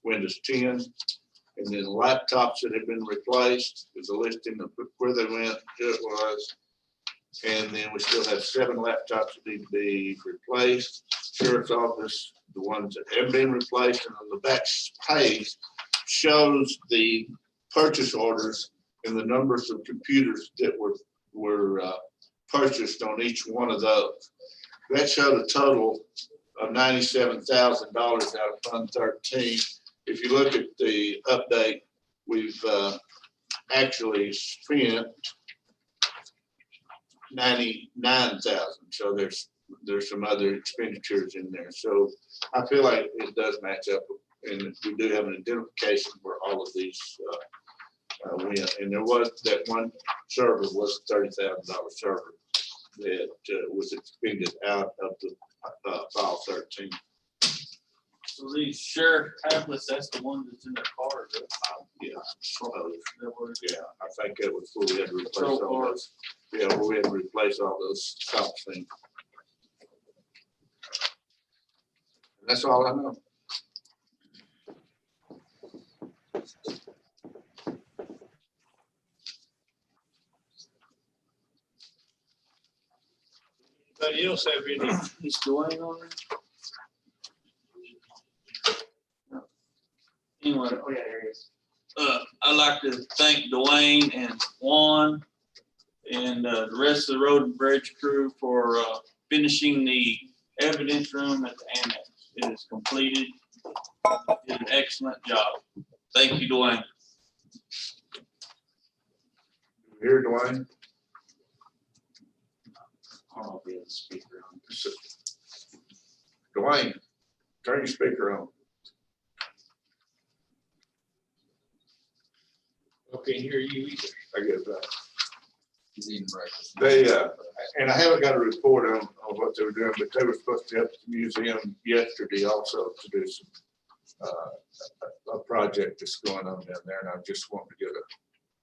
Windows 10. And then laptops that have been replaced, there's a listing of where they went, who it was. And then we still have 7 laptops that need to be replaced. Sheriff's Office, the ones that have been replaced, and on the back page shows the purchase orders and the numbers of computers that were purchased on each one of those. That showed a total of $97,000 out of Fund 13. If you look at the update, we've actually spent $99,000. So there's some other expenditures in there. So I feel like it does match up, and we do have an identification where all of these went. And there was that one server was a $30,000 server that was expended out of the file 13. So these sheriff tablets, that's the one that's in the car. Yeah, yeah, I think that was where we had to replace all those. Yeah, where we had to replace all those top things. And that's all I know. Anybody else have any? Is Dwayne on there? Anyway, Oh, yeah, there he is. I'd like to thank Dwayne and Juan and the rest of the road and bridge crew for finishing the evidence room at the annex. It is completed. Did an excellent job. Thank you, Dwayne. Here, Dwayne. I'll be able to speak around. Dwayne, turn your speaker on. I can't hear you either. I get that. He's eating breakfast. They, and I haven't got a report on what they were doing, but they were supposed to help the museum yesterday also to do some, a project that's going on down there, and I just wanted to get an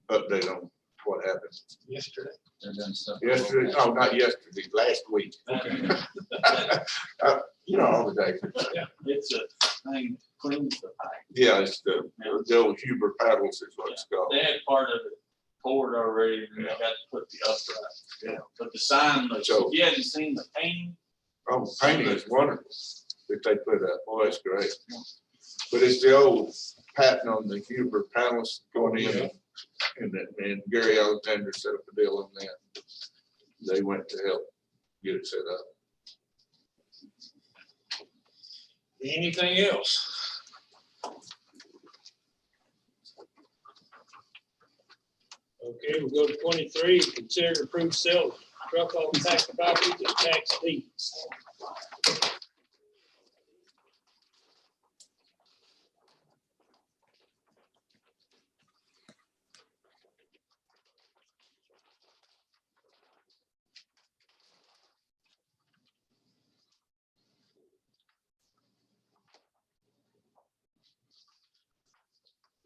update on what happened. Yesterday. They're doing stuff. Yesterday, oh, not yesterday, last week. Okay. You know, all the days. It's a thing, cleans the pipe. Yeah, it's the old Huber paddles is what it's called. They had part of it poured already, and they got to put the upright. Yeah. But the sign, looks- So- you hadn't seen the painting? Oh, painting is wonderful that they put up. Boy, it's great. But it's the old patent on the Huber panels going in. And that man, Gary Alexander set up a deal on that. They went to help get it set up. Anything else? Okay, we'll go to 23, consider approved sale of truck off tax properties and tax deeds.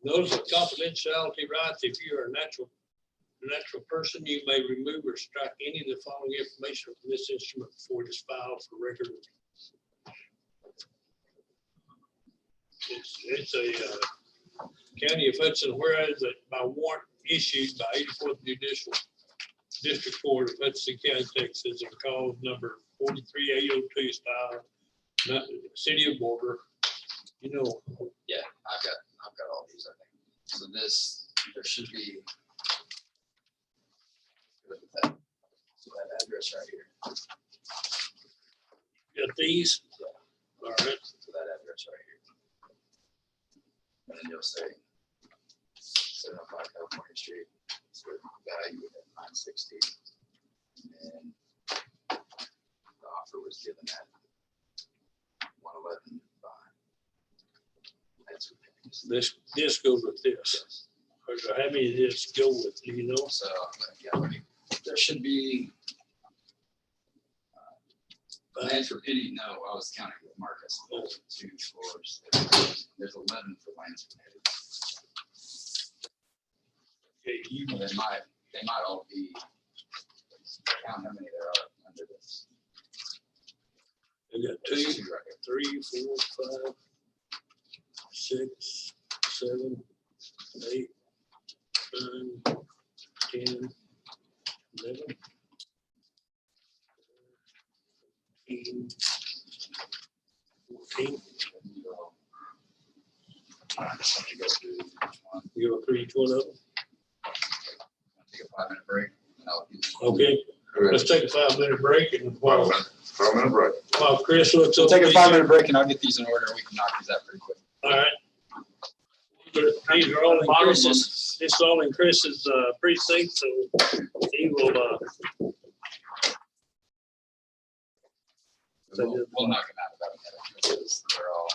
Notice of confidentiality rights. If you are a natural person, you may remove or strike any of the following information from this instrument before it is filed for record. It's a County of Hudson, whereas that by warrant issued by 84th Judicial District Court of Hudson County, Texas, and call number 43802 style, City of Boulder. You know, Yeah, I've got all these, I think. So this there should be. That address right here. Got these? All right. So that address right here. And then you'll say 705 California Street, sort of value at 960. And the offer was given at 111.5. That's what it is. This goes with this. Or how many of this go with, do you know? So, yeah, there should be. Lands for Penny, no, I was counting with Marcus. 2 floors. There's 11 for lands for Penny. Okay, you, And they might all be, count how many there are under this. I got There's 2, 2 right here. 3, 4, 5, 6, 7, 8, 9, 10, 11. 14. You go through each one of them? Take a 5-minute break. And I'll Okay, let's take a 5-minute break and while 5-minute break. Chris looks So over. take a these- 5-minute break and I'll get these in order. We can knock these out pretty quick. All right. These are all in Chris's, this is all in Chris's precinct, so he will, We'll knock them out about a minute because they're all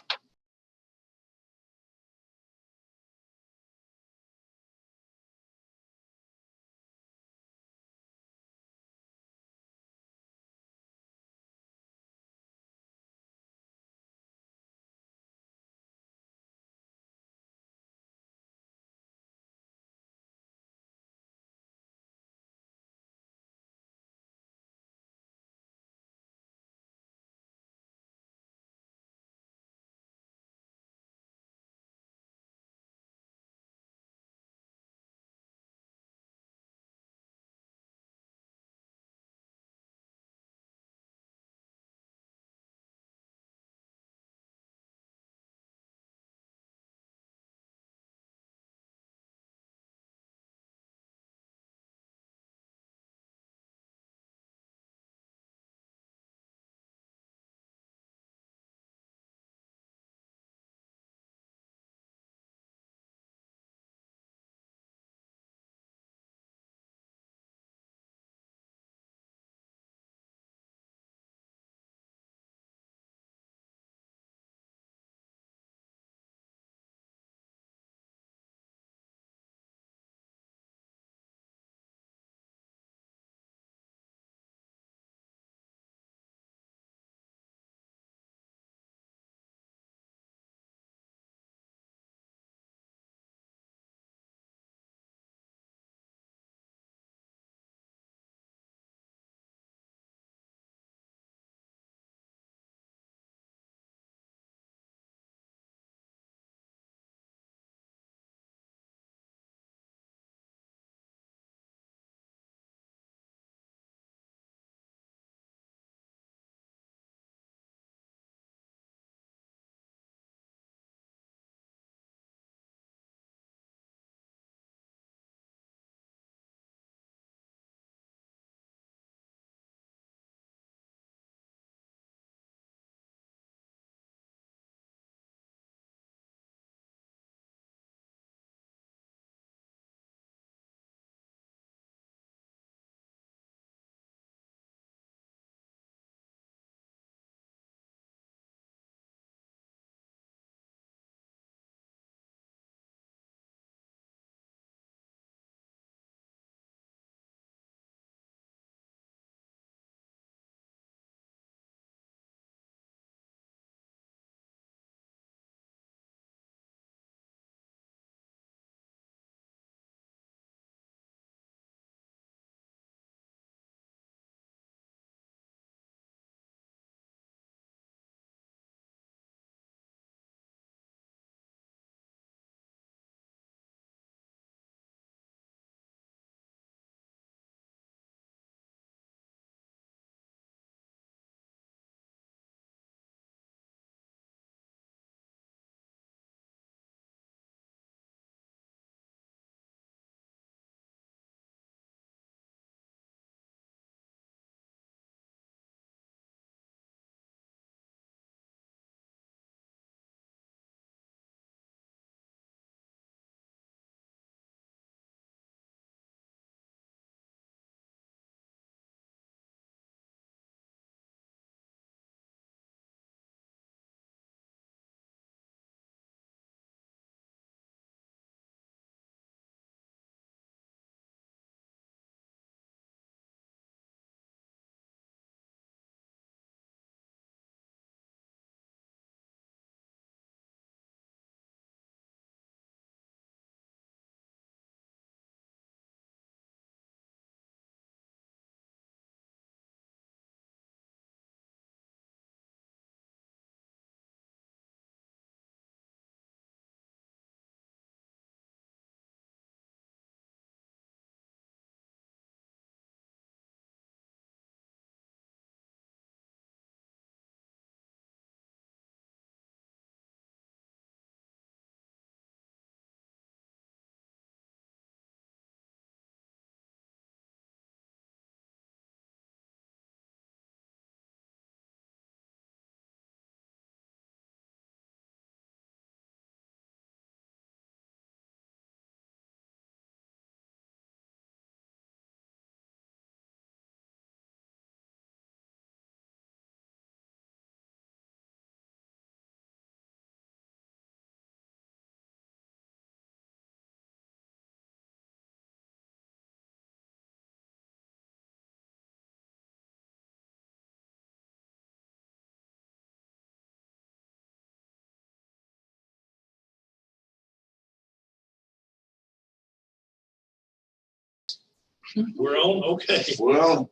We're on, okay. Well,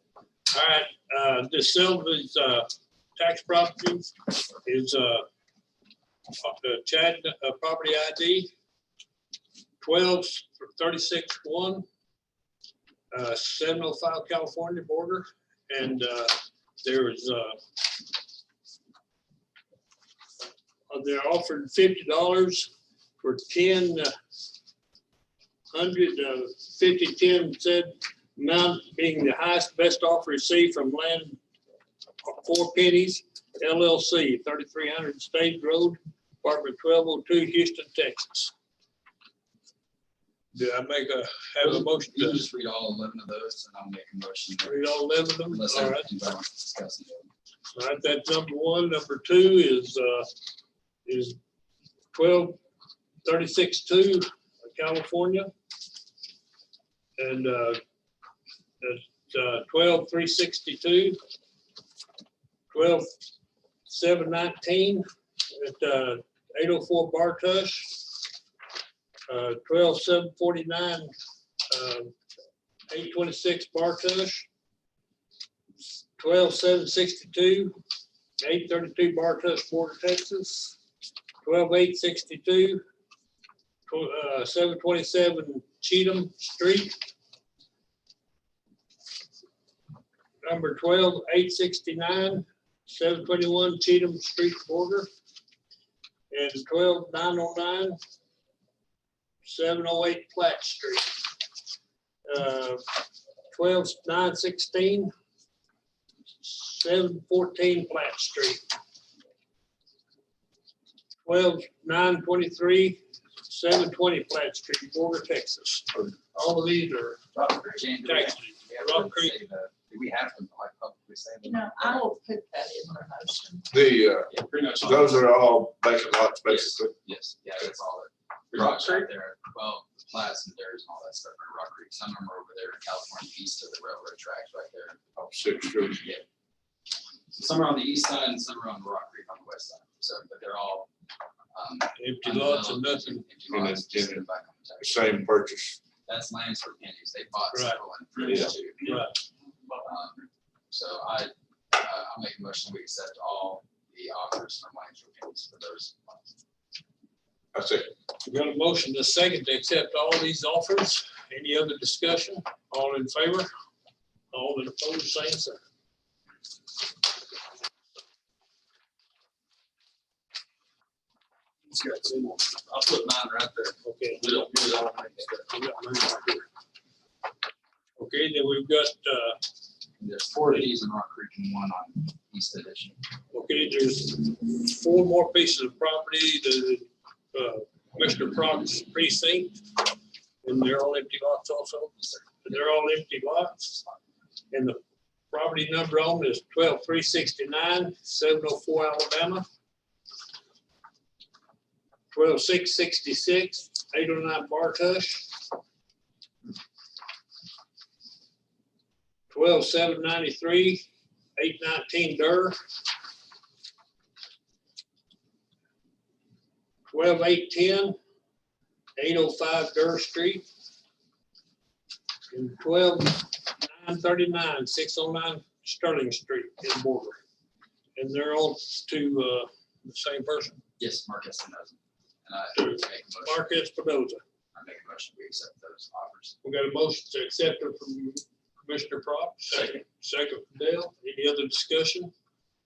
All right, the sale of these tax properties is Chad property ID 1236-1, 705 California border, and there's they're offered $50 for 10 said amount being the highest best offer received from Land 4 Pennies LLC, 3300 State Road, apartment 1202, Houston, Texas. Do I have a motion You to can just read all 11 of those and I'll make a motion. read all 11 of them? Unless All right. everything's on discussing it. All right, that's number one. Number two is 1236-2, California. And that's 12362, 12719 at 804 Bartush, 12749, 826 Bartush, 12762, 832 Bartush Border, Texas, 12862, 727 Cheatham Street, number 12869, 721 Cheatham Street Border, and 12909, 708 Platt Street, 12916, 714 Platt Street, 12923, 720 Platt Street, Border, Texas. All of these are Jane, tax. Rock Creek. do we have to like publicly say that? No, I will put that in the motion. Yeah, pretty much. those are all vacant lots, basically. Yes, yeah, that's all it. Rock Creek there, well, Platts and Dares and all that stuff are Rock Creek. Some of them are over there in California, east of the railroad tracks right there. Off 6th Street. Yeah. So some are on the east side and some are on the Rock Creek on the west side. So, but they're all Empty lots and nothing. empty lots, just And- back on the The tax. same purchase. That's lands for pennies. They bought Right. several and flipped two. Right. So I'll make a motion, we accept all the offers from lands for pennies for those lots. I say, We got a motion to second to accept all these offers. Any other discussion? All in favor? All that opposed, same sign. I'll put mine right there. Okay. We don't do it all. We got mine right here. Okay, then we've got, There's 4 of these in Rock Creek and 1 on East Edition. okay, there's 4 more pieces of property, the Mr. Proc's precinct, and they're all empty lots also. They're all empty lots. And the property number on is 12369, 704 Alabama. 12666, 809 Bartush. 12793, 819 Durr. 12810, 805 Durr Street. And 12939, 609 Sterling Street in Border. And they're all to the same person, Yes, Mark Espinoza. And I make a motion, Mark Espinoza. I make a motion, we accept those offers. We got a motion to accept it from Commissioner Prop, second from Dale. Any other discussion?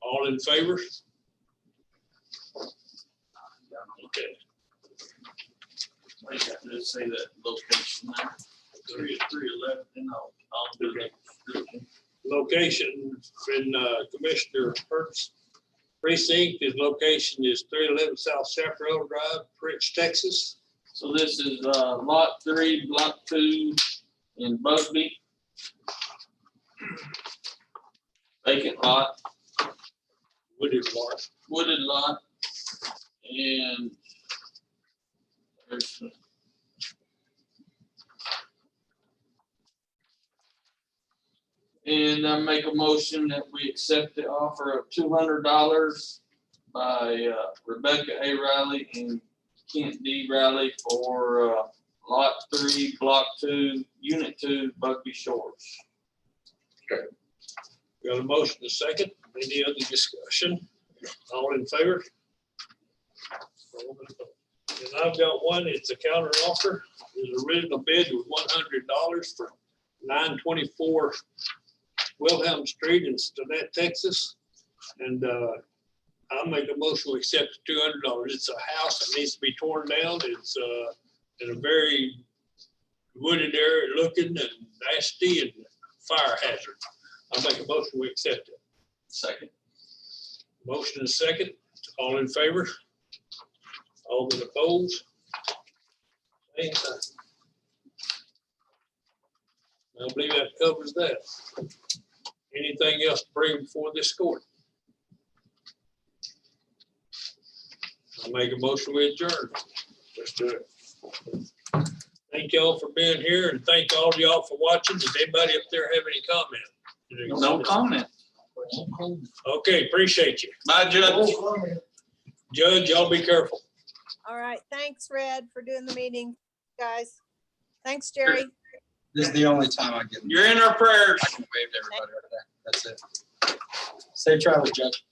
All in favor? Okay. I got to say that location now. 311, and I'll do that. Location in Commissioner Hertz precinct, his location is 311 South Chaparral Drive, French, Texas. So this is lot 3, block 2 in Busby. Vacant lot, Wooded lot. wooded lot. And there's and I make a motion that we accept the offer of $200 by Rebecca A. Riley and Kent D. Riley for Lot 3, Block 2, Unit 2, Bugby Shores. Got a motion to second. Any other discussion? All in favor? And I've got one, it's a counter offer. His original bid was $100 for 924 Wilhelm Street in Stinnett, Texas. And I'll make a motion to accept the $200. It's a house that needs to be torn down. It's in a very wooded area looking and nasty and fire hazard. I'll make a motion, we accept it. Second. Motion is second. All in favor? All that opposed? Same sign. I believe that covers that. Anything else to bring before this court? I'll make a motion, we adjourn. Let's do it. Thank y'all for being here and thank all of y'all for watching. Does anybody up there have any comment? No comment. Okay, appreciate you. Bye, Judge. Judge, y'all be careful. All right, thanks, Red, for doing the meeting, guys. Thanks, Jerry. This is the only time I get. You're in our prayers. I can wave to everybody right there. That's it. Safe travel, Judge.